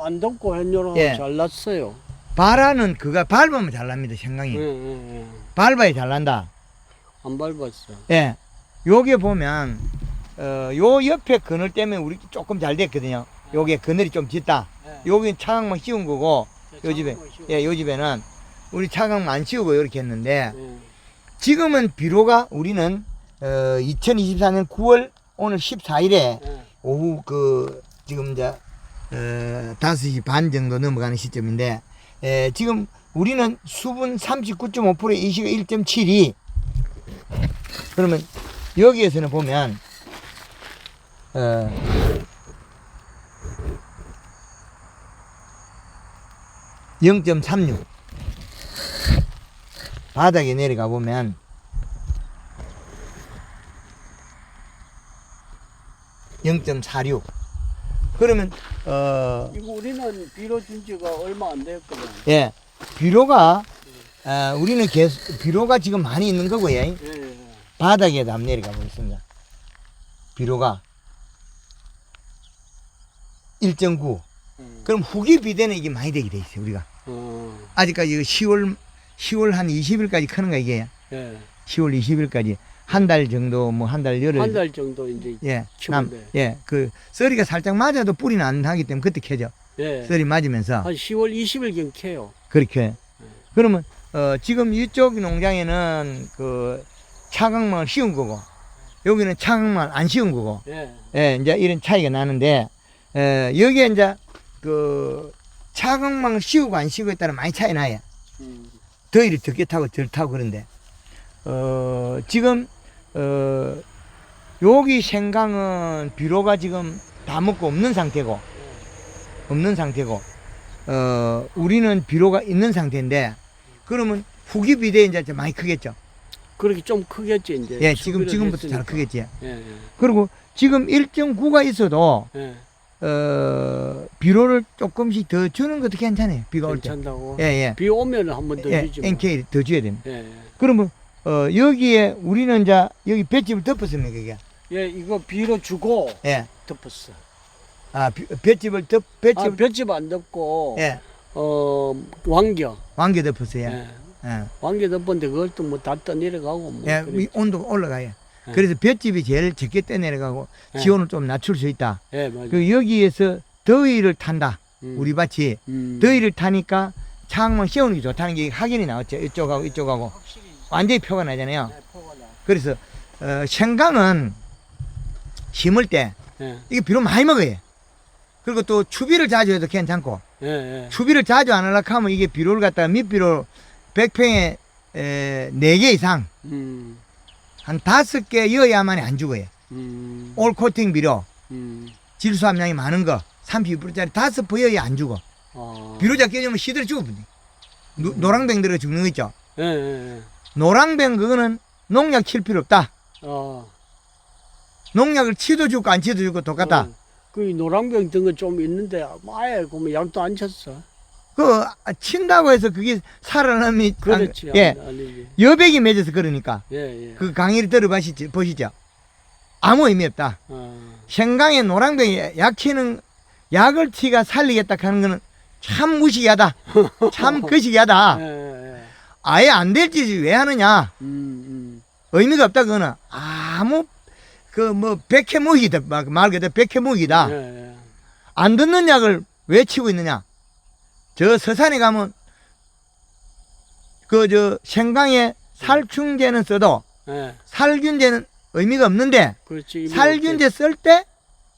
안 덮고 했냐로 예. 잘났어요. 발화는 그가 밟으면 잘 납니다, 생강이. 예. 밟아야 잘 난다. 안 밟았어. 예. 요게 보면, 요 옆에 그늘 때문에 우리 조금 잘 됐거든요. 요게 그늘이 좀 짙다. 여기는 차강만 씌운 거고, 요 집에, 예, 요 집에는 우리 차강만 안 씌우고 이렇게 했는데, 지금은 비료가 우리는, 2024년 9월 오늘 14일에 오후 지금 이제, 5시 반 정도 넘어가는 시점인데, 지금 우리는 수분 39.5%에 이시가 1.72. 그러면 여기에서는 보면, 0.36 바닥에 내려가 보면 0.46 그러면 이거 우리는 비료 준 지가 얼마 안 됐거든. 예 비료가 우리는 계속 비료가 지금 많이 있는 거고요. 예. 바닥에도 한번 내려가 보겠습니다. 비료가 1.9 그럼 후기 비대는 이게 많이 되게 돼 있어요. 우리가 아직까지 10월 한 20일까지 크는 거 이게. 예. 10월 20일까지 한 달 정도 뭐 한 달 열흘 한 달 정도 이제 예. 치면 그 썰이가 살짝 맞아도 뿌리는 안 하기 때문에 그때 캐죠. 예. 썰이 맞으면서 한 10월 20일경 캐요. 그렇게. 그러면 지금 이쪽 농장에는 그 차강망을 씌운 거고 여기는 차강망을 안 씌운 거고 예, 이제 이런 차이가 나는데 여기에 이제 그 차강망을 씌우고 안 씌우고에 따라 많이 차이 나요. 더위를 적게 타고 덜 타고 그런데 지금 여기 생강은 비료가 지금 다 먹고 없는 상태고 우리는 비료가 있는 상태인데 그러면 후기 비대 이제 좀 많이 크겠죠. 그렇게 좀 크겠지 이제. 예, 지금부터 잘 크겠지. 예. 그리고 지금 1.9가 있어도 예. 비료를 조금씩 더 주는 것도 괜찮아요. 비가 올 때. 괜찮다고. 예. 비 오면 한 번 더 예, 주지. 뭐. NK 더 줘야 됩니다. 예. 그러면 여기에 우리는 이제 여기 볏짚을 덮었습니다. 그게. 예, 이거 비료 주고 예. 덮었어. 아, 볏짚을 아, 볏짚 안 덮고 예. 왕겨. 왕겨 덮었어요. 예. 예. 왕겨 덮었는데 그걸 또 뭐 다 떠내려가고 뭐. 예, 온도가 올라가요. 그래서 볏짚이 제일 적게 떼내려가고 지온을 좀 낮출 수 있다. 예, 맞아요. 그 여기에서 더위를 탄다. 우리 밭이 더위를 타니까 창문 씌우는 게 좋다는 게 확인이 나왔죠. 이쪽하고 완전히 표가 나잖아요. 그래서 생강은 심을 때 이게 비료 많이 먹어요. 그리고 또 추비를 자주 해도 괜찮고 추비를 자주 안 하려고 하면 이게 비료를 갖다가 밑비료 100평에 4개 이상 한 5개 여야만이 안 죽어요. 올 코팅 비료 질소 함량이 많은 거 32%짜리 5포여야 안 죽어. 비료자 깨지면 시들어 죽어버려. 노랑병 들어 죽는 거 있죠. 노랑병 그거는 농약 칠 필요 없다. 농약을 치도 죽고 안 치도 죽고 똑같다. 그 노랑병 든 거 좀 있는데 아예 그러면 약도 안 쳤어. 그 친다고 해서 그게 살아남이 그렇지. 예. 아니지. 여백이 맺어서 그러니까. 예. 그 강의를 들어보시죠. 아무 의미 없다. 생강에 노랑병에 약 치는 약을 치가 살리겠다 하는 거는 참 무식하다. 참 거시기하다. 아예 안 될 짓을 왜 하느냐. 의미가 없다 그거는. 아무 백해무기다 말 그대로 백해무기다. 안 듣는 약을 왜 치고 있느냐. 저 서산에 가면 생강에 살충제는 써도 살균제는 의미가 없는데 그렇지, 살균제 쓸 때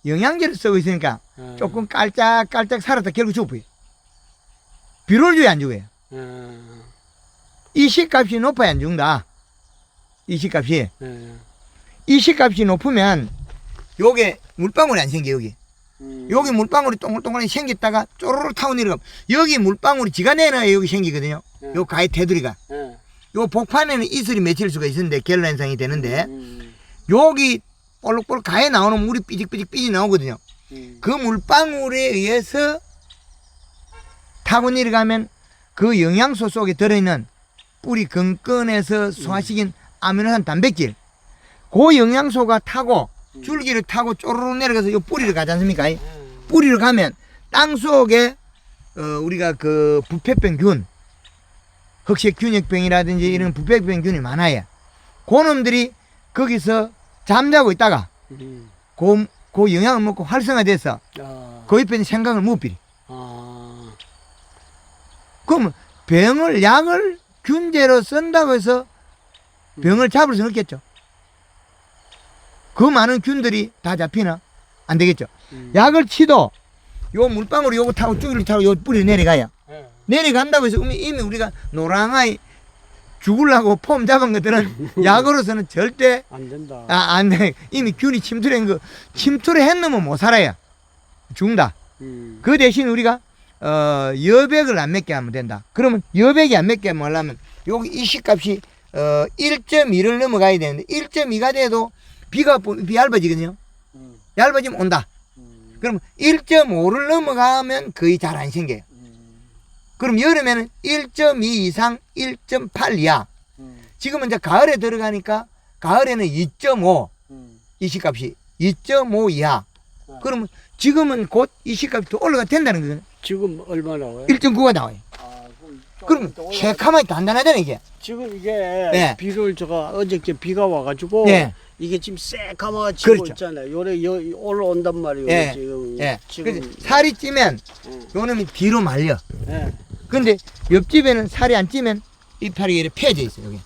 영양제를 쓰고 있으니까 조금 깔짝깔짝 살았다 결국 죽어요. 비료를 줘야 안 죽어요. 이식값이 높아야 안 죽는다. 이식값이 높으면 요게 물방울이 안 생겨. 여기 물방울이 동글동글하게 생겼다가 쪼르르 타고 내려가면 여기 물방울이 지가 내놔야 여기 생기거든요. 요 가위 테두리가 요 복판에는 이슬이 맺힐 수가 있었는데 갤러 현상이 되는데 여기 볼록볼록 가에 나오는 물이 삐직삐직 나오거든요. 그 물방울에 의해서 타고 내려가면 그 영양소 속에 들어있는 뿌리 근근에서 소화시킨 아미노산 단백질 그 영양소가 타고 줄기를 타고 쪼르르 내려가서 요 뿌리를 가지 않습니까? 뿌리로 가면 땅 속에 우리가 그 부패병균, 흑색균역병이라든지 이런 부패병균이 많아요. 그놈들이 거기서 잠자고 있다가 그 영양을 먹고 활성화돼서 그 옆에 생강을 못 비리. 그러면 약을 균제로 쓴다고 해서 병을 잡을 수는 없겠죠. 그 많은 균들이 다 잡히나? 안 되겠죠. 약을 치도 요 물방울이 요거 타고 쭈기를 타고 요 뿌리 내려가요. 내려간다고 해서 이미 우리가 노랑아이 죽으려고 폼 잡은 것들은 약으로서는 절대 안 된다. 안 돼. 이미 균이 침투한 거 침투를 했으면 못 살아요. 죽는다. 그 대신 우리가 여백을 안 맺게 하면 된다. 그러면 여백이 안 맺게 하려면 여기 이식값이 1.2를 넘어가야 되는데 1.2가 돼도 비 얇아지거든요. 얇아지면 온다. 그럼 1.5를 넘어가면 거의 잘 안 생겨요. 그럼 여름에는 1.2 이상 1.8 이하. 지금은 이제 가을에 들어가니까 가을에는 2.5 이식값이 2.5 이하. 그러면 지금은 곧 이식값이 더 올라가 된다는 거예요. 지금 얼마 나와요? 1.9가 나와요. 그럼 새카맣게 단단하잖아요 이게. 지금 이게 네. 비를 제가 어저께 비가 와가지고 네. 이게 지금 새카맣게 지고 그렇죠. 있잖아요. 요래 올라온단 말이에요. 예. 지금. 예. 지금. 그래서 살이 찌면 요놈이 뒤로 말려. 예. 근데 옆집에는 살이 안 찌면 이파리 이렇게 펴져 있어요. 여기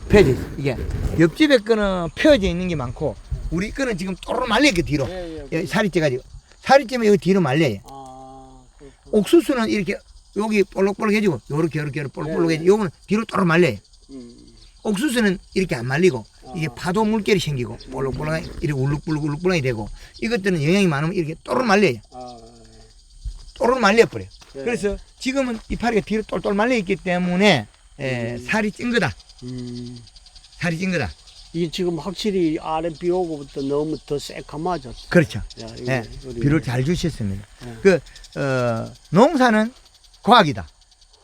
펴져 있어. 이게 옆집에 거는 펴져 있는 게 많고 우리 거는 지금 또르르 말려 이렇게 뒤로. 예, 살이 쪄가지고 살이 찌면 여기 뒤로 말려요. 옥수수는 이렇게 여기 볼록볼록해지고 요렇게 볼록볼록해지고 요거는 뒤로 또르르 말려요. 옥수수는 이렇게 안 말리고 이게 파도 물결이 생기고 볼록볼록 이렇게 울룩불룩이 되고 이것들은 영양이 많으면 이렇게 또르르 말려요. 또르르 말려버려요. 그래서 지금은 이파리가 뒤로 똘똘 말려있기 때문에 살이 찐 거다. 살이 찐 거다. 이게 지금 확실히 아래 비 오고부터 너무 더 새카마졌어. 그렇죠. 야, 예, 비를 잘 주셨습니다. 농사는 과학이다.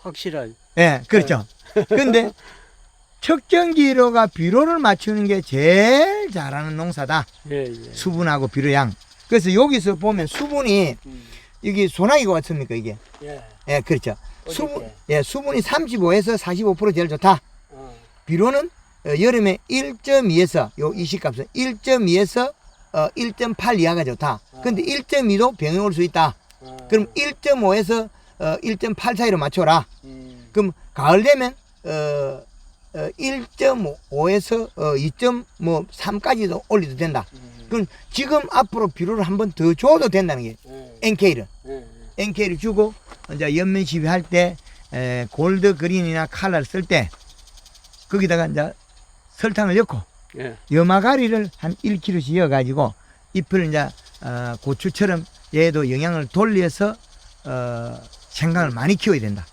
확실한. 예, 그렇죠. 근데 척정기로가 비료를 맞추는 게 제일 잘하는 농사다. 예. 수분하고 비료 양. 그래서 여기서 보면 수분이 이게 소나기가 왔습니까 이게? 예, 그렇죠. 수분이 35에서 45% 제일 좋다. 비료는 여름에 1.2에서 요 이식값은 1.2에서 1.8 이하가 좋다. 근데 1.2도 병이 올 수 있다. 그럼 1.5에서 1.8 사이로 맞춰라. 그럼 가을 되면 1.5에서 2.3까지도 올려도 된다. 그럼 지금 앞으로 비료를 한 번 더 줘도 된다는 게 NK를 주고 이제 연면 시비할 때 골드 그린이나 칼라를 쓸 때 거기다가 이제 설탕을 넣고 염화가리를 한 1kg씩 이어 가지고 잎을 이제 고추처럼 얘도 영양을 돌려서 생강을 많이 키워야 된다.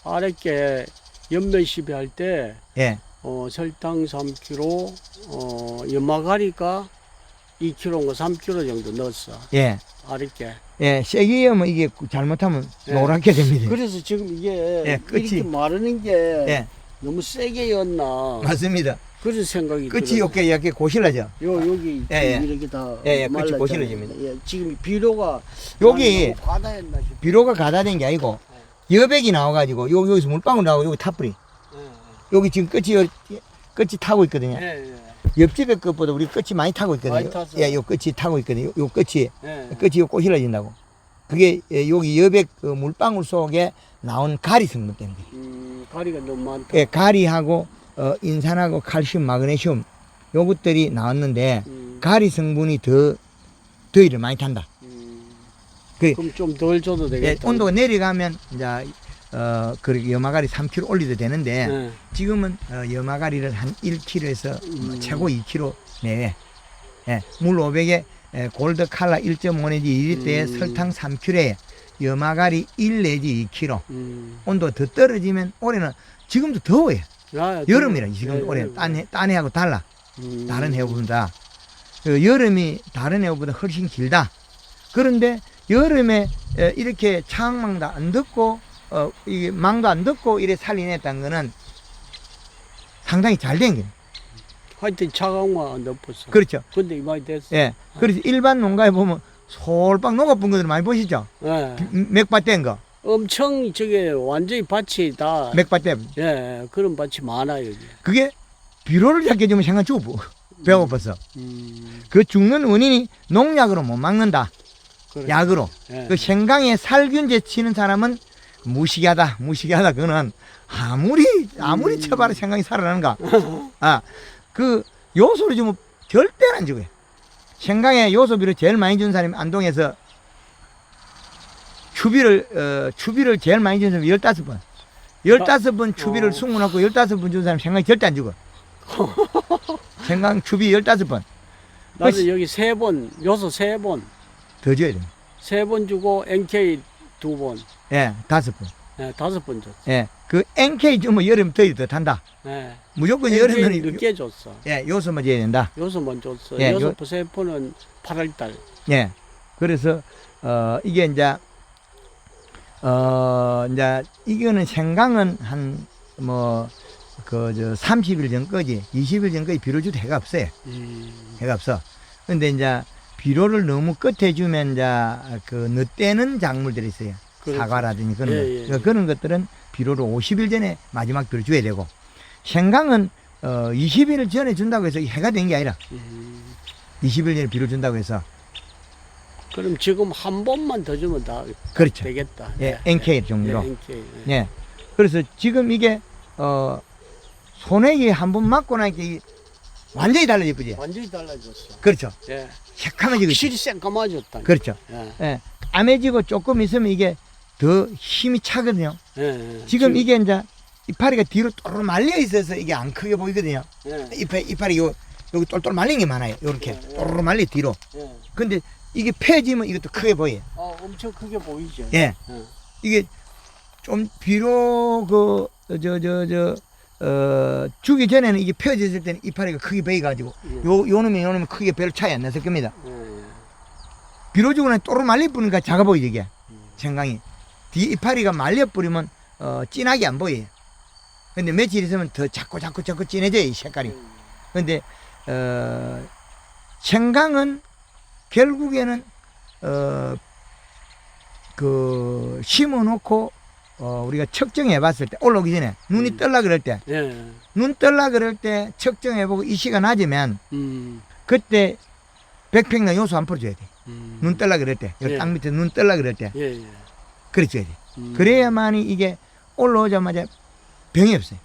아랫게 연면 시비할 때 예. 설탕 3kg, 염화가리가 2kg인가 3kg 정도 넣었어. 예. 아랫게. 예, 세게 하면 이게 잘못하면 노랗게 됩니다. 그래서 지금 이게 끝이 이렇게 마르는 게 너무 세게 였나. 맞습니다. 그래서 생각이 끝이 이렇게 고실라져. 여기 이렇게 다 끝이 고실라집니다. 지금 비료가 여기 과다했나 싶어. 비료가 가다된 게 아니고 여백이 나와가지고 여기서 물방울 나오고 여기 타뿌리. 여기 지금 끝이 타고 있거든요. 옆집의 것보다 우리 끝이 많이 타고 있거든요. 많이 탔어. 예, 요 끝이 타고 있거든요. 요 끝이 요 꼬실러진다고. 그게 여기 여백 그 물방울 속에 나온 가리 성분 때문에. 가리가 너무 많다. 예, 가리하고 인산하고 칼슘, 마그네슘 요것들이 나왔는데 가리 성분이 더위를 많이 탄다. 그럼 좀 덜 줘도 되겠다. 예, 온도가 내려가면 이제 그 염화가리 3kg 올려도 되는데 지금은 염화가리를 한 1kg에서 최고 2kg 내외, 물 500에 골드 칼라 1.5 내지 2리터에 설탕 3kg에 염화가리 1 내지 2kg. 온도가 더 떨어지면 올해는 지금도 더워요. 여름이라 지금 올해 딴 해하고 달라. 다른 해보다 여름이 다른 해보다 훨씬 길다. 그런데 여름에 이렇게 창망도 안 듣고 이게 망도 안 듣고 이래 살리냈다는 거는 상당히 잘 된 거예요. 하여튼 차가운만 안 덮었어. 그렇죠. 근데 이마이 됐어. 예. 그래서 일반 농가에 보면 솔빵 녹아본 것들 많이 보시죠? 예. 맥밭 된 거. 엄청 저게 완전히 밭이 다 맥밭 된. 예, 그런 밭이 많아 여기. 그게 비료를 잡게 주면 생각 죽어. 배고파서. 그 죽는 원인이 농약으로 못 막는다. 그래. 약으로. 예. 그 생강에 살균제 치는 사람은 무식하다. 그거는 아무리 쳐봐라 생강이 살아나는가. 그 요소를 주면 절대로 안 죽어요. 생강에 요소비를 제일 많이 준 사람이 안동에서 추비를 제일 많이 준 사람이 15번. 15번 추비를 숨겨놓고 15번 준 사람이 생강이 절대 안 죽어. 생강 추비 15번. 나는 여기 3번, 요소 3번. 더 줘야 돼. 3번 주고 NK 2번. 예, 5번. 예, 5번 줬어. 예, 그 NK 주면 여름 더 탄다. 예. 무조건 NK 여름은 늦게 줬어. 예, 요소만 줘야 된다. 요소만 줬어. 예, 요소 3번은 8월 달. 예. 그래서 이게 이제 이거는 생강은 한 30일 전까지 20일 전까지 비료 줘도 해가 없어요. 해가 없어. 근데 이제 비료를 너무 끝에 주면 이제 늦대는 작물들이 있어요. 그렇죠. 사과라든지 그런 거. 예. 그러니까 그런 것들은 비료를 50일 전에 마지막 비료 줘야 되고, 생강은 20일 전에 준다고 해서 해가 된 게 아니라 20일 전에 비료 준다고 해서. 그럼 지금 한 번만 더 주면 다 그렇죠. 되겠다. 예, NK 정도로. 예, NK. 예. 그래서 지금 이게 소내기 한 번 맞고 나니까 완전히 달라졌지. 완전히 달라졌어. 그렇죠. 예. 새카매지고. 확실히 새까마졌다. 그렇죠. 예. 예. 까매지고 조금 있으면 이게 더 힘이 차거든요. 예. 지금 이게 이제 이파리가 뒤로 똘똘 말려 있어서 이게 안 크게 보이거든요. 예. 이파리 여기 똘똘 말린 게 많아요. 요렇게 똘똘 말려 뒤로. 예. 근데 이게 펴지면 이것도 크게 보여요. 엄청 크게 보이죠. 예. 예. 이게 좀 비록 주기 전에는 이게 펴졌을 때는 이파리가 크게 베이가지고 요놈이 크게 별 차이 안 났을 겁니다. 비료 주고 나서 또로 말려버리니까 작아 보이죠 이게. 생강이 뒤 이파리가 말려버리면 진하게 안 보여요. 근데 며칠 있으면 더 자꾸 진해져요 이 색깔이. 근데 생강은 결국에는 심어놓고 우리가 측정해 봤을 때 올라오기 전에 눈이 뜰라 그럴 때 예. 눈 뜰라 그럴 때 측정해 보고 이 시가 낮으면 그때 백팽당 요소 한 포 줘야 돼. 눈 뜰라 그럴 때, 예. 땅 밑에 눈 뜰라 그럴 때, 예. 그래 줘야 돼. 그래야만이 이게 올라오자마자 병이 없어요.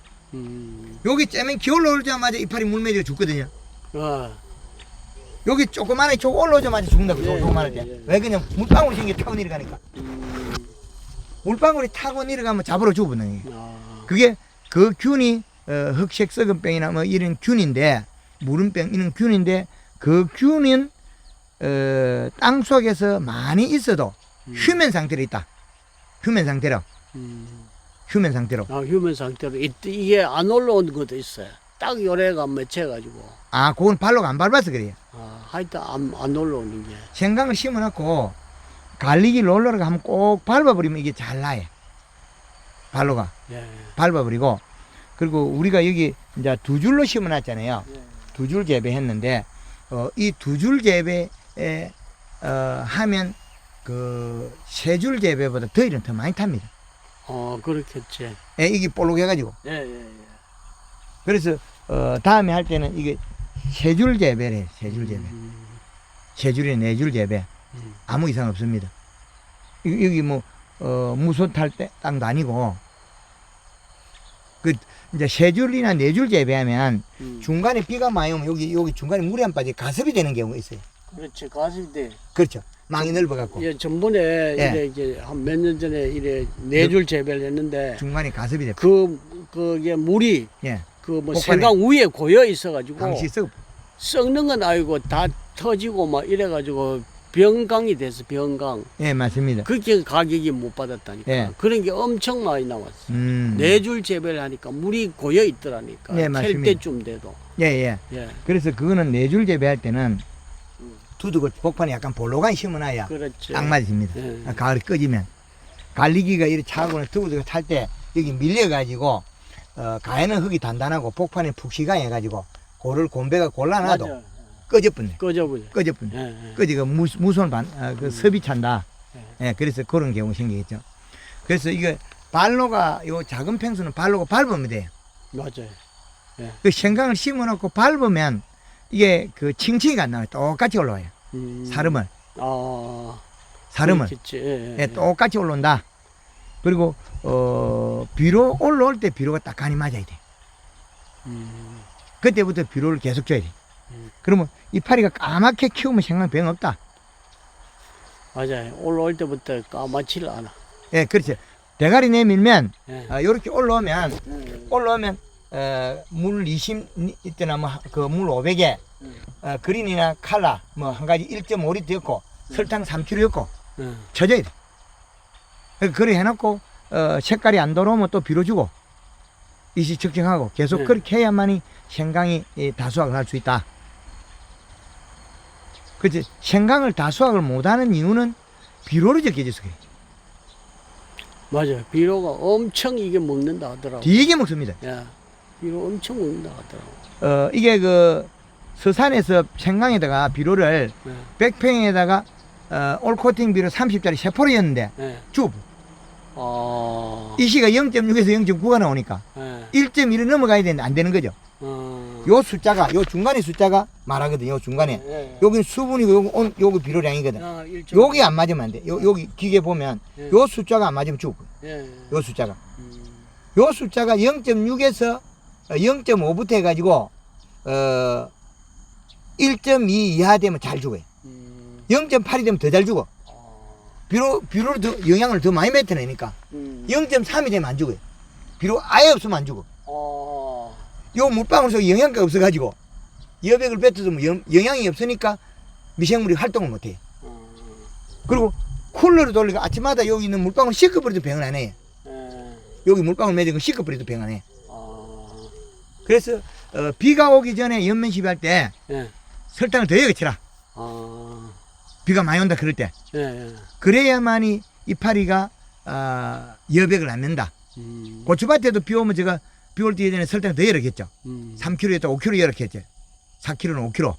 여기 째면 기 올라오자마자 이파리 물매지가 죽거든요. 여기 조그만하게 쭉 올라오자마자 죽는다고. 예, 조그만할 때. 예. 왜 그냥 물방울이 생겨 타고 내려가니까. 물방울이 타고 내려가면 잡으러 죽어버리는 거예요. 그게 그 균이 흑색 썩은병이나 뭐 이런 균인데, 무름병 이런 균인데, 그 균은 땅 속에서 많이 있어도 휴면 상태로 있다. 휴면 상태로. 휴면 상태로. 휴면 상태로 이게 안 올라온 것도 있어요. 딱 요래가 맺혀가지고. 그건 발로가 안 밟아서 그래요. 하여튼 안 올라오는 게. 생강을 심어놓고 갈리기 롤러를 하면 꼭 밟아버리면 이게 잘 나요. 발로가. 예. 밟아버리고. 그리고 우리가 여기 이제 2줄로 심어놨잖아요. 예. 2줄 재배했는데, 이 2줄 재배에, 하면 그 3줄 재배보다 더위는 더 많이 탑니다. 그렇겠지. 예, 이게 볼록해가지고. 예. 그래서, 다음에 할 때는 이게 3줄 재배래, 3줄 재배. 3줄이나 4줄 재배. 아무 이상 없습니다. 여기 뭐, 무소 탈 때 땅도 아니고, 이제 3줄이나 4줄 재배하면 중간에 비가 많이 오면 여기 중간에 물이 안 빠져 가습이 되는 경우가 있어요. 그렇지, 가슴대. 그렇죠. 망이 넓어갖고. 예, 전번에 이제 한 몇 년 전에 이래 4줄 재배를 했는데 중간에 가습이 돼. 그게 물이 예. 그 뭐 폭발해. 생강 위에 고여 있어가지고 당시 썩는 건 아니고 다 터지고 막 이래가지고 병강이 돼서 병강. 예, 맞습니다. 그렇게 가격이 못 받았다니까. 예. 그런 게 엄청 많이 나왔어. 4줄 재배를 하니까 물이 고여 있더라니까. 예, 캘 맞습니다. 때쯤 돼도. 예. 예. 그래서 그거는 4줄 재배할 때는 두둑을 복판에 약간 볼록한 심어놔야 그렇지. 딱 맞습니다. 예. 가을이 꺼지면 갈리기가 이렇게 차고는 두둑을 탈 때 여기 밀려가지고 가에는 흙이 단단하고 복판에 푹 시강해가지고 고를 곤배가 골라놔도 맞아. 꺼져버려. 꺼져버려. 꺼져버려. 예, 예. 꺼지가 무손 그 섭이 찬다. 예. 예, 그래서 그런 경우 생기겠죠. 그래서 이거 발로가 요 작은 펭수는 발로가 밟으면 돼요. 맞아요. 그 생강을 심어놓고 밟으면 이게 그 칭칭이가 안 나와요. 똑같이 올라와요. 사름을. 아. 사름을. 그렇겠지. 예, 예. 예, 똑같이 올라온다. 그리고 비료 올라올 때 비료가 딱 간이 맞아야 돼. 그때부터 비료를 계속 줘야 돼. 그러면 이파리가 까맣게 키우면 생강 병 없다. 맞아요. 올라올 때부터 까맣지를 않아. 예, 그렇죠. 대가리 내밀면 예. 이렇게 올라오면 물 20 이때나 뭐 그 물 500에 그린이나 칼라 뭐 한 가지 1.5리터였고 설탕 3kg였고 쳐줘야 돼. 그래 해놓고 색깔이 안 돌아오면 또 비료 주고 이시 측정하고 계속 그렇게 해야만이 생강이 다수확을 할 수 있다. 그치? 생강을 다수확을 못하는 이유는 비료를 적게 줘서 그래. 맞아요. 비료가 엄청 이게 먹는다 하더라고. 되게 먹습니다. 야, 비료 엄청 먹는다 하더라고. 이게 그 서산에서 생강에다가 비료를 100평에다가 올코팅 비료 30짜리 3포로였는데 예. 쭉 아. 이 시가 0.6에서 0.9가 나오니까 예. 1.1을 넘어가야 되는데 안 되는 거죠. 요 숫자가 요 중간에 숫자가 말하거든요. 요 중간에 예. 여기는 수분이고 요기 비료량이거든. 아, 여기 안 맞으면 안 돼. 여기 기계 보면 예. 요 숫자가 안 맞으면 죽고. 예. 요 숫자가 요 숫자가 0.6에서 0.5부터 해가지고 1.2 이하 되면 잘 죽어요. 0.8이 되면 더 잘 죽어. 비료를 더 영양을 더 많이 뱉어내니까 0.3이 되면 안 죽어요. 비료 아예 없으면 안 죽어. 요 물방울 속에 영양가가 없어가지고 여백을 뱉어도 영양이 없으니까 미생물이 활동을 못해. 그리고 쿨러를 돌리고 아침마다 여기 있는 물방울 씻어버려도 병을 안 해. 여기 물방울 맺은 거 씻어버려도 병 안 해. 그래서 비가 오기 전에 연면 시비할 때 예. 설탕을 더 해치라. 비가 많이 온다 그럴 때. 예. 그래야만이 이파리가 여백을 안 낸다. 고추밭에도 비 오면 제가 비 올 때 전에 설탕 더 열었겠죠. 3kg에다 5kg 열었겠죠. 4kg는 5kg.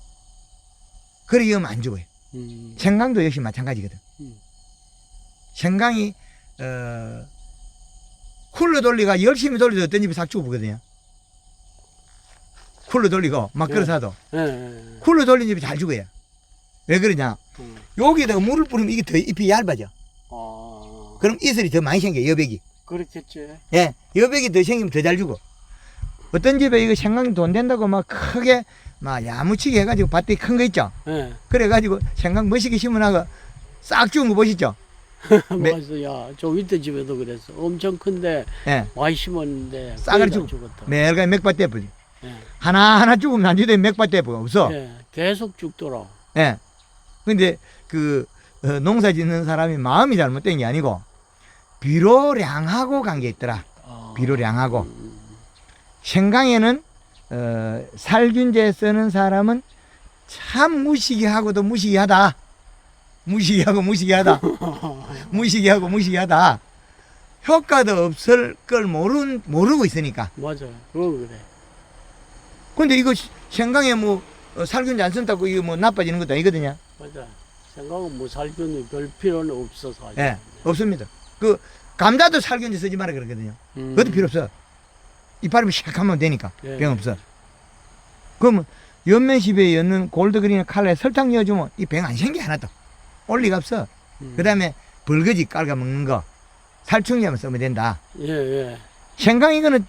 그래 이으면 안 죽어요. 생강도 역시 마찬가지거든. 생강이 쿨러 돌리가 열심히 돌려도 어떤 집이 싹 죽어보거든요. 쿨러 돌리고 막 걸어사도 쿨러 돌린 집이 잘 죽어요. 왜 그러냐? 여기다가 물을 뿌리면 이게 더 잎이 얇아져. 그럼 이슬이 더 많이 생겨, 여백이. 그렇겠지. 예, 여백이 더 생기면 더 잘 죽어. 어떤 집에 이거 생강이 돈 된다고 막 크게 막 야무치게 해가지고 밭대기 큰 거 있죠. 예. 그래가지고 생강 멋있게 심어놔가 싹 죽은 거 보시죠. 맞아. 야, 저 밑에 집에도 그랬어. 엄청 큰데 예, 많이 심었는데 싹을 거의 다 죽어. 죽었다. 매일가 맥밭 떼버려. 예. 하나하나 죽으면 안 되대 맥밭 떼버가 없어. 예. 계속 죽더라. 예. 근데 농사 짓는 사람이 마음이 잘못된 게 아니고 비료량하고 관계 있더라. 비료량하고. 생강에는 살균제 쓰는 사람은 참 무시기하고도 무시기하다. 무시기하고 무시기하다. 무시기하고 무시기하다. 효과도 없을 걸 모르고 있으니까. 맞아. 그건 그래. 근데 이거 생강에 뭐 살균제 안 쓴다고 이거 뭐 나빠지는 것도 아니거든요. 맞아. 생각은 뭐 살균이 별 필요는 없어 사실. 예, 없습니다. 감자도 살균제 쓰지 마라 그러거든요. 그것도 필요 없어. 이파리만 샥 하면 되니까 예. 병 없어. 그러면 연면십에 였는 골드그린 칼라에 설탕 넣어주면 이 병 안 생겨 하나도. 올 리가 없어. 그 다음에 벌거지 깔아 먹는 거 살충제만 쓰면 된다. 예. 생강 이거는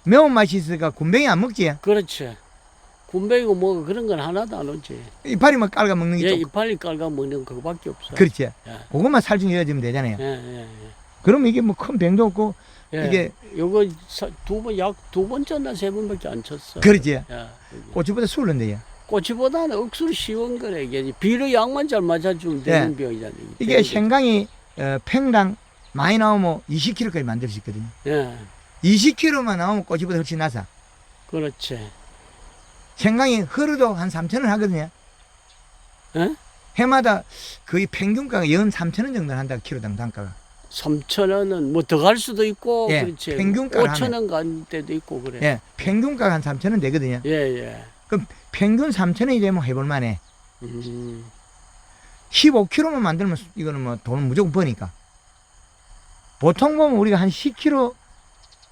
매운맛이 있으니까 군뱅이 안 먹지. 그렇지. 군뱅이고 뭐 그런 건 하나도 안 오지. 이파리만 깔아 먹는 게 예, 좀. 이파리 깔가 먹는 그거밖에 없어. 그렇지. 예. 그것만 살충제 넣어주면 되잖아요. 예. 그러면 이게 뭐 큰 병도 없고 예. 이게 요거 약 두 번 쳤나 세 번밖에 안 쳤어. 그렇지. 예. 고추보다 술른데요. 꼬치보다는 억수로 쉬운 거래. 이게 비료 양만 잘 맞아주면 되는 병이잖아요. 이게 생강이 팽당 많이 나오면 20kg까지 만들 수 있거든요. 예. 20kg만 나오면 꼬치보다 훨씬 나서. 그렇지. 생강이 흐르도 한 3,000원 하거든요. 예? 해마다 거의 평균가가 연 3,000원 정도 한다, 키로당 단가가. 3,000원은 뭐 더 갈 수도 있고, 예, 그렇지. 평균가를 5,000원 간 때도 있고, 그래. 예, 평균가가 한 3,000원 되거든요. 예. 그럼 평균 3,000원이 되면 해볼 만해. 15kg만 만들면 이거는 뭐 돈은 무조건 버니까. 보통 보면 우리가 한 10kg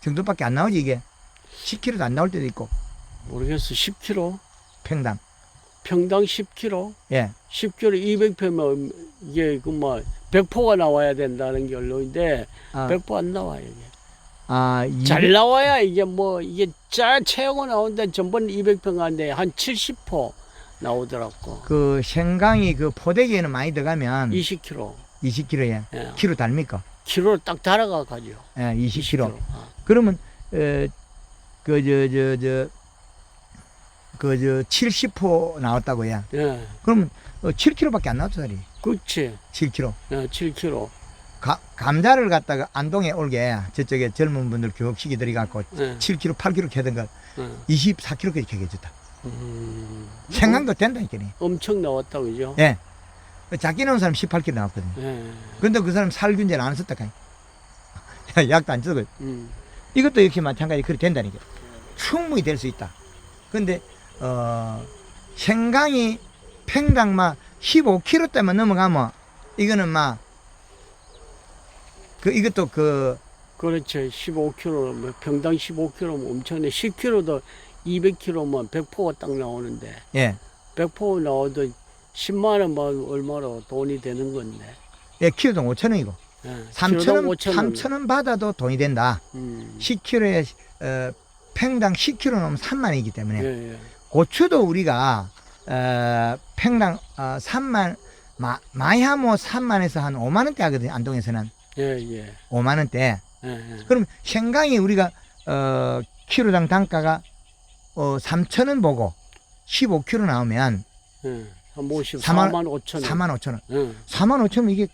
정도밖에 안 나오지 이게. 10kg도 안 나올 때도 있고. 모르겠어. 10kg? 평당. 평당 10kg? 예. 10kg 200표면 이게 그뭐 100포가 나와야 된다는 게 언론인데 아, 100포 안 나와요. 이게. 아, 잘 나와야 이게 뭐 이게 잘 채우고 나오는데 전번 200평 가는데 한 70포 나오더라고. 그 생강이 그 포대기에는 많이 들어가면 20kg. 20kg에 예. 키로 달입니까? 키로를 딱 달아가 가죠. 예, 20kg. 아. 그러면 그 70포 나왔다고요. 예. 그러면 7kg밖에 안 나왔다리. 그렇지. 7kg. 예, 7kg. 감자를 갖다가 안동에 올게 저쪽에 젊은 분들 교육시키 들이갖고 예. 7kg, 8kg 캐던 걸 예. 24kg까지 캐겠다. 생강도 된다니까. 엄청 나왔다 그죠? 예. 작게 나온 사람 18kg 나왔거든요. 예. 근데 그 사람 살균제를 안 썼다. 약도 안 쓰고. 음. 이것도 역시 마찬가지 그렇게 된다니까. 충분히 될 수 있다. 근데 생강이 평당 막 15kg대만 넘어가면 이거는 막 이것도 그렇죠. 15kg, 뭐 평당 15kg면 엄청나네. 10kg도 200kg면 100포가 딱 나오는데 예. 100포 나와도 10만 원만 얼마로 돈이 되는 건데. 예, 키로당 5,000원이고. 예. 3,000원, 5,000원. 3,000원 받아도 돈이 된다. 10kg에 평당 10kg 넘으면 3만이기 때문에 예, 예. 고추도 우리가 평당 3만 많이 하면 3만에서 한 5만 원대 하거든요. 안동에서는 예, 예. 5만 원대. 예, 예. 그럼 생강이 우리가 키로당 단가가 3,000원 보고 15kg 나오면 예. 한 50, 4만 4만 5천 원. 4만 5천 원. 예. 4만 5천 원 이게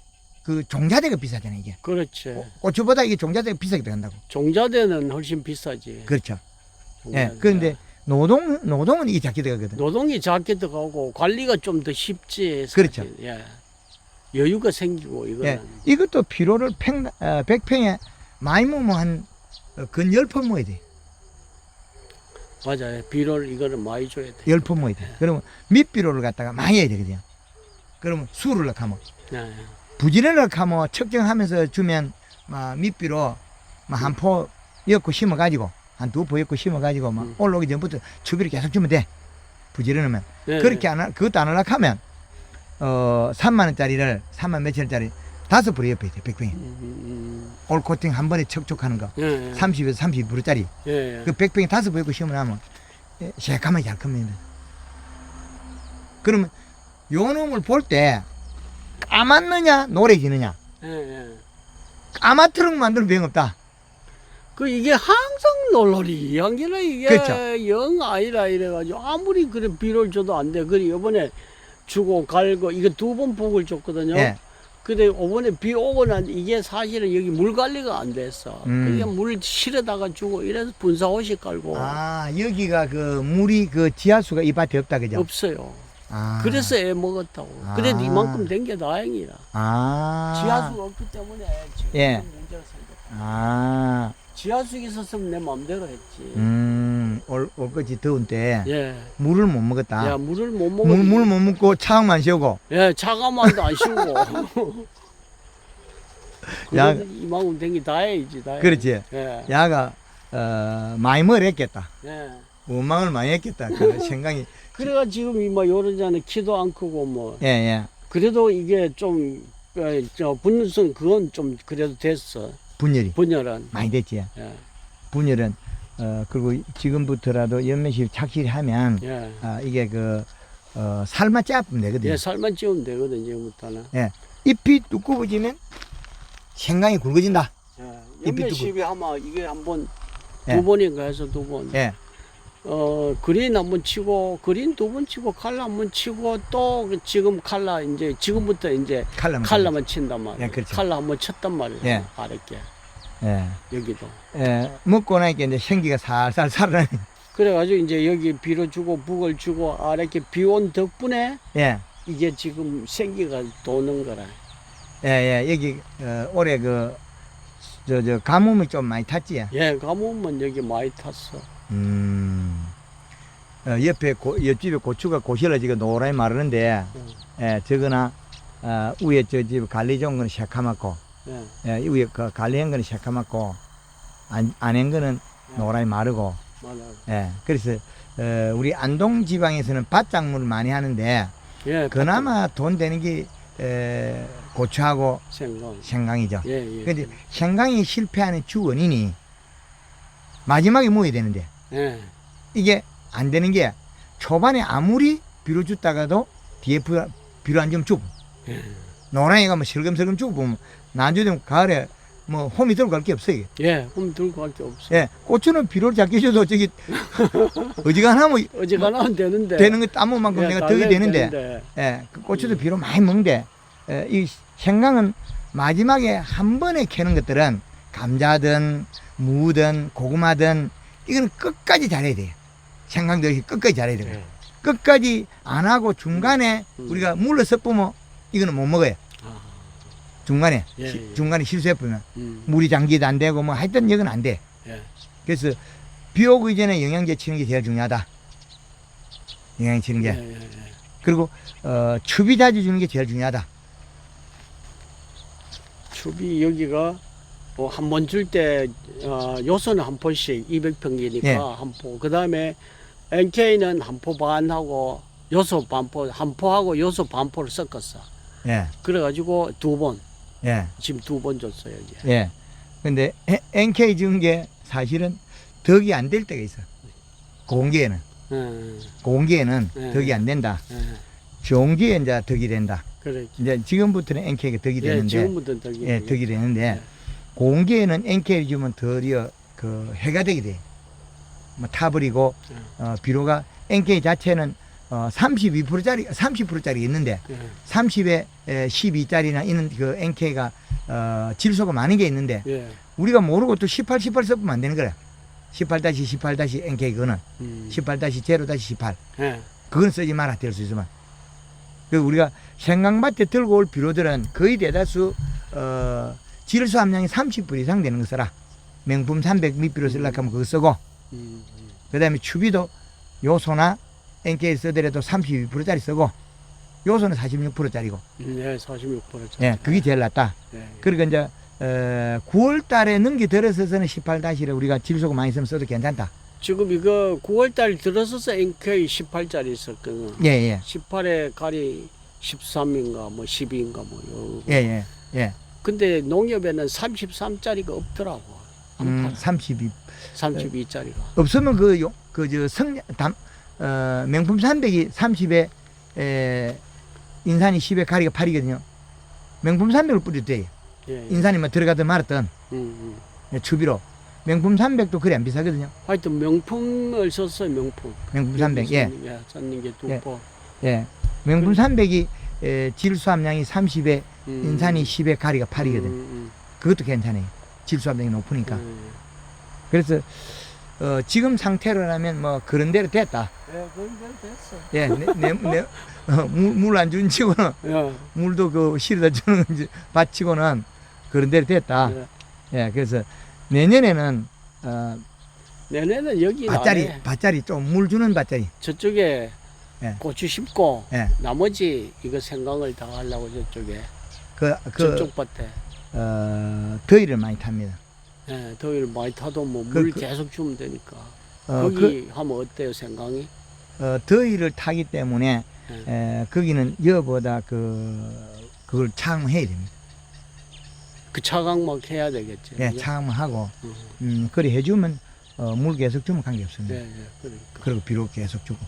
그 종자대가 비싸잖아요 이게. 그렇지. 고추보다 이게 종자대가 비싸게 들어간다고. 종자대는 훨씬 비싸지. 그렇죠. 예. 종자대. 그런데 노동은 이게 작게 들어가거든. 노동이 작게 들어가고 관리가 좀 더 쉽지. 사실. 그렇죠. 예. 여유가 생기고 이거는. 예. 이것도 비료를 100평에 많이 먹으면 한 근 10번 먹어야 돼. 맞아요. 비료를 이거는 많이 줘야 돼. 10번 먹어야 돼. 그러면 밑비료를 갖다가 많이 해야 되거든요. 그러면 수를 넣고 하면 예. 부지런을 넣고 하면 측정하면서 주면 막 밑비료 막 한 포 엮고 심어가지고 한 2포 엮고 심어가지고 막 올라오기 전부터 추비를 계속 주면 돼. 부지런하면. 예. 그렇게 그것도 안 하려고 하면 3만 원짜리를 3만 몇천 원짜리 5포를 옆에 있대. 100평에. 올 코팅 한 번에 척촉하는 거. 예. 예. 30에서 32%짜리. 예. 그 100평에 5포 엮고 심으면 새까맣게 잘 큽니다. 그러면 요 놈을 볼 때 까맣느냐 노래지느냐. 예. 예. 까맣도록 만들면 병없다. 그 이게 항상 놀놀이 이한기는 이게 그렇죠. 영 아니라 이래가지고 아무리 그래 비료를 줘도 안 돼. 그래 이번에 주고 갈고 이거 2번 복을 줬거든요. 예. 근데 이번에 비 오고 난 이게 사실은 여기 물 관리가 안 됐어. 그게 물 실어다가 주고 이래서 분사옷이 깔고 아 여기가 그 물이 그 지하수가 이 밭에 없다 그죠? 없어요. 아. 그래서 애 먹었다고. 아. 그래도 이만큼 된 게 다행이라. 아. 지하수가 없기 때문에 지금 예. 문제가 생겼다. 아. 지하수 있었으면 내 마음대로 했지. 올것이 더운 때 예. 물을 못 먹었다. 야 물을 못 먹어. 물 못 먹고 차만 씌우고. 예, 차가만도 안 씌우고. 야. 그래도 이만큼 된 게 다행이지, 다행. 그렇지. 예. 야가 많이 먹었겠다. 예. 원망을 많이 했겠다. 그 생각이. 그래가 지금 이뭐 요런자는 키도 안 크고 뭐. 예, 예. 그래도 이게 좀, 분열성 그건 좀 그래도 됐어. 분열은. 많이 됐지. 예. 분열은 그리고 지금부터라도 연면실 착실히 하면 예. 이게 살만 짜면 되거든요. 예, 살만 찌우면 되거든, 지금부터는. 예. 잎이 두꺼워지면 생강이 굵어진다. 예. 잎이 연면십이 아마 이게 한번 예. 2번인가 해서 2번. 예. 그린 한번 치고, 그린 2번 치고, 칼라 한번 치고, 또 지금 칼라 이제, 지금부터 이제 칼라만 친단 말이야. 예, 그렇죠. 칼라 한번 쳤단 말이야. 예. 아랫게. 예. 여기도. 예. 먹고 나니까 이제 생기가 살살 살아나니. 그래가지고 이제 여기 비료 주고, 북을 주고, 아랫게 비 온 덕분에 예. 이게 지금 생기가 도는 거라. 예, 예. 여기, 올해 가뭄이 좀 많이 탔지. 예, 가뭄은 여기 많이 탔어. 옆에 옆집에 고추가 고실러 지금 노랗게 마르는데 저거나 위에 저 집 관리 좋은 거는 새카맣고 위에 그 관리한 거는 새카맣고 안한 거는 노랗게 마르고 그래서 우리 안동 지방에서는 밭작물을 많이 하는데 그나마 돈 되는 게 고추하고 생강이죠. 그런데 생강이 실패하는 주 원인이 마지막에 모여야 되는데 이게 안 되는 게 초반에 아무리 비료 줬다가도 뒤에 비료 안 주면 죽고 노랑이가 뭐 슬금슬금 죽고 보면 나중에 되면 가을에 뭐 홈이 들고 갈 게 없어요. 홈 들고 갈 게 없어. 고추는 비료를 작게 줘도 저기 어지간하면 어지간하면 되는데 되는 거 따무만큼 내가 덕이 되는데 그 고추도 비료 많이 먹는데 이 생강은 마지막에 한 번에 캐는 것들은 감자든 무든 고구마든 이거는 끝까지 잘해야 돼요. 생강도 이렇게 끝까지 잘해야 돼요. 끝까지 안 하고 중간에 우리가 물러 섞으면 이거는 못 먹어요. 중간에 중간에 실수해보면 물이 잠기도 안 되고 뭐 하여튼 이건 안 돼. 그래서 비 오기 전에 영양제 치는 게 제일 중요하다. 영양 치는 게. 그리고 추비 자주 주는 게 제일 중요하다. 추비 여기가 한 번 줄 때 요소는 한 포씩 200평이니까 한 포. 그 다음에 NK는 한 포 반하고 요소 반포 한 포하고 요소 반포를 섞었어. 그래가지고 2번. 지금 2번 줬어요. 이제. 근데 NK 준 게 사실은 덕이 안 될 때가 있어. 공기에는. 공기에는 덕이 안 된다. 좋은 기에 이제 덕이 된다. 그래. 이제 지금부터는 NK가 덕이 되는데. 지금부터는 덕이 되는데. 공기에는 NK를 주면 드디어 그 해가 되게 돼. 뭐 타버리고 비료가 NK 자체는 32%짜리 30%짜리 있는데 30에 12짜리나 있는 그 NK가 질소가 많은 게 있는데 우리가 모르고 또 18 섞으면 안 되는 거야. 18-18- NK 그거는 18-0-18 그건 쓰지 마라 될 수 있으면. 그 우리가 생강밭에 들고 올 비료들은 거의 대다수 질소 함량이 30% 이상 되는 거 써라. 명품 300 밑비료 쓰려고 하면 그거 쓰고 그 다음에 추비도 요소나 NK 쓰더라도 32%짜리 쓰고 요소는 46%짜리고 46%짜리 그게 제일 낫다. 그러니까 이제 9월 달에 능기 들어서서는 18-를 우리가 질소가 많이 있으면 써도 괜찮다. 지금 이거 9월달 들어서서 NK 18짜리 있었거든. 18에 가리 13인가 뭐 12인가 뭐 근데 농협에는 33짜리가 없더라고. 32짜리가 없으면 명품 300이 30에 인산이 10에 가리가 8이거든요. 명품 300을 뿌려도 돼요. 인산이 뭐 들어가든 말았든 추비로. 명품 300도 그래 안 비싸거든요. 하여튼 명품을 썼어요. 명품 300 썼는 게 2포. 명품 300이 질소 함량이 30에 인산이 10에 가리가 8이거든. 그것도 괜찮아요. 질소 함량이 높으니까. 그래서 지금 상태로라면 뭐 그런 대로 됐다. 그런 대로 됐어. 물 안 주는 치고는 물도 그 실어다 주는 밭치고는 그런 대로 됐다. 그래서 내년에는 여기 밭자리 좀 물 주는 밭자리. 저쪽에 고추 심고 나머지 이거 생강을 다 하려고 저쪽에 저쪽 밭에 더위를 많이 탑니다. 더위를 많이 타도 뭐 물 계속 주면 되니까 거기 하면 어때요 생강이? 더위를 타기 때문에 거기는 여보다 그걸 차감해야 됩니다. 그 차강막 해야 되겠지. 차감하고 그래 해주면 물 계속 주면 관계없습니다. 그러니까. 그리고 비료 계속 주고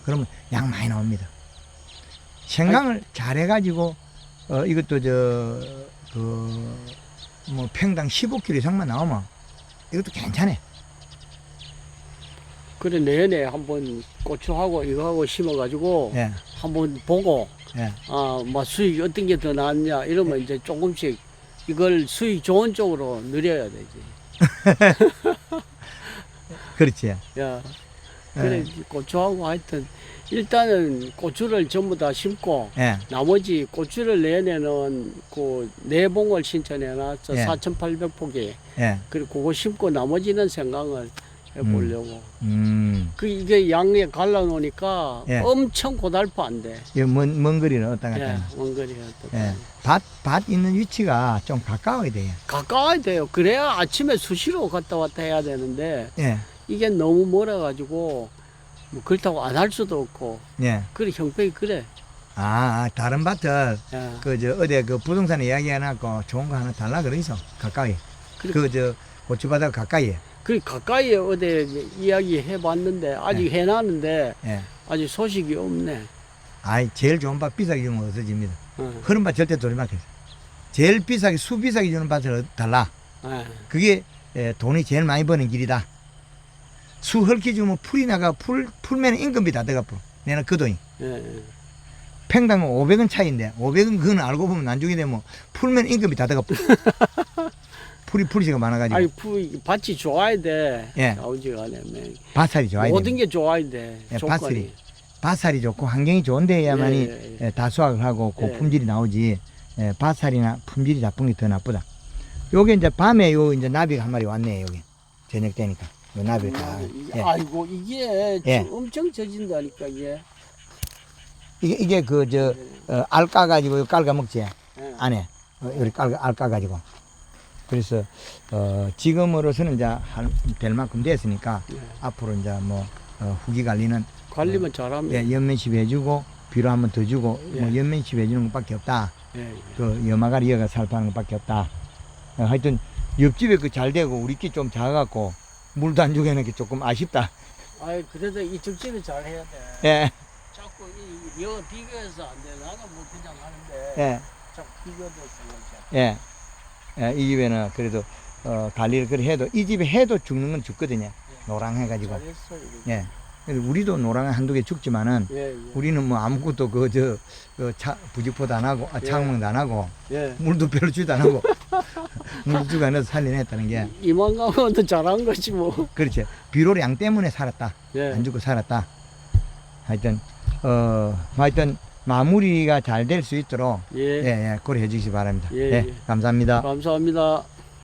그러면 양 많이 나옵니다. 생강을 잘해가지고 이것도 뭐 평당 15kg 이상만 나오면 이것도 괜찮아. 그래 내년에 한번 고추하고 이거하고 심어가지고 한번 보고 뭐 수익이 어떤 게 더 나았냐 이러면 이제 조금씩 이걸 수익 좋은 쪽으로 늘려야 되지. 그렇지. 그래 고추하고 하여튼 일단은 고추를 전부 다 심고 나머지 고추를 내년에는 그 내봉을 신청해놨어. 4,800포기. 그리고 그거 심고 나머지는 생강을 해보려고. 그 이게 양에 갈라놓으니까 예. 엄청 고달파 안 돼. 먼 거리는 어떤 것 예, 같아요? 원거리가 또. 예. 밭 있는 위치가 좀 가까워야 돼요. 가까워야 돼요. 그래야 아침에 수시로 갔다 왔다 해야 되는데 예. 이게 너무 멀어가지고 뭐 그렇다고 안 할 수도 없고 예. 그래 형편이 그래. 다른 밭을 예. 어디 그 부동산에 이야기해놨고 좋은 거 하나 달라 그러이소. 가까이. 그래. 고추바다 가까이에. 그 가까이에 어디 이야기 해봤는데 아직 해놨는데 예. 아직 소식이 없네. 제일 좋은 밭 비싸게 주면 없어집니다. 어. 그런 밭 절대 돌이 막혀요. 제일 비싸게, 수 비싸게 주는 밭을 달라. 예. 그게 돈이 제일 많이 버는 길이다. 수 헐기 주면 풀이 나가, 풀면 임금비 다 들어가. 내는 그 돈이. 예. 팽당은 500원 차이인데, 500원 그건 알고 보면 나중에 되면 풀면 임금비 다 들어가. 풀이가 많아가지고. 아니 밭이 좋아야 돼. 예. 아우지가 네 밭살이 좋아야 돼. 모든 게 좋아야 돼. 예, 조건이. 밭살이 좋고 환경이 좋은 데야만이 예. 다수확을 하고 예. 고품질이 나오지. 밭살이나 품질이 나쁜 게 더 나쁘다. 요게 이제 밤에 이제 나비가 한 마리 왔네, 여기. 저녁 되니까. 요 나비가 다. 예. 아이고 이게 예. 엄청 젖은다니까 이게. 이게 알 까가지고 깔가 먹지. 예. 안에. 여기 알 까가지고. 그래서, 지금으로서는 이제 될 만큼 됐으니까, 예. 앞으로 이제 후기 관리는, 관리만 잘하면. 예, 연면식 해주고, 비료 한번 더 주고, 예. 연면식 해주는 것밖에 없다. 예. 염화가리 이어가 살파는 것밖에 없다. 하여튼, 옆집에 잘 되고, 우리끼리 좀 작아갖고, 물도 안 주게 하는 게 조금 아쉽다. 아이 그래도 이쪽 집이 잘 해야 돼. 예, 자꾸 이거 비교해서 안 돼. 나는 뭐 그냥 하는데. 예, 자꾸 비교돼서 예. 이 집에는 그래도, 관리를 그래 해도, 이 집에 해도 죽는 건 죽거든요. 노랑해가지고. 잘했어 이거. 예. 그래서 우리도 노랑에 한두 개 죽지만은, 예. 우리는 뭐 아무것도 부직포도 안 하고, 창문도 안 하고, 예. 물도 별로 주도 안 하고, 물도 주고 안 해서 살려냈다는 게, 이만 가면 더 잘한 거지 뭐. 그렇지. 비료량 때문에 살았다. 예. 안 죽고 살았다. 하여튼, 마무리가 잘 될 수 있도록, 예. 고려해 주시기 바랍니다. 예, 예. 감사합니다. 감사합니다.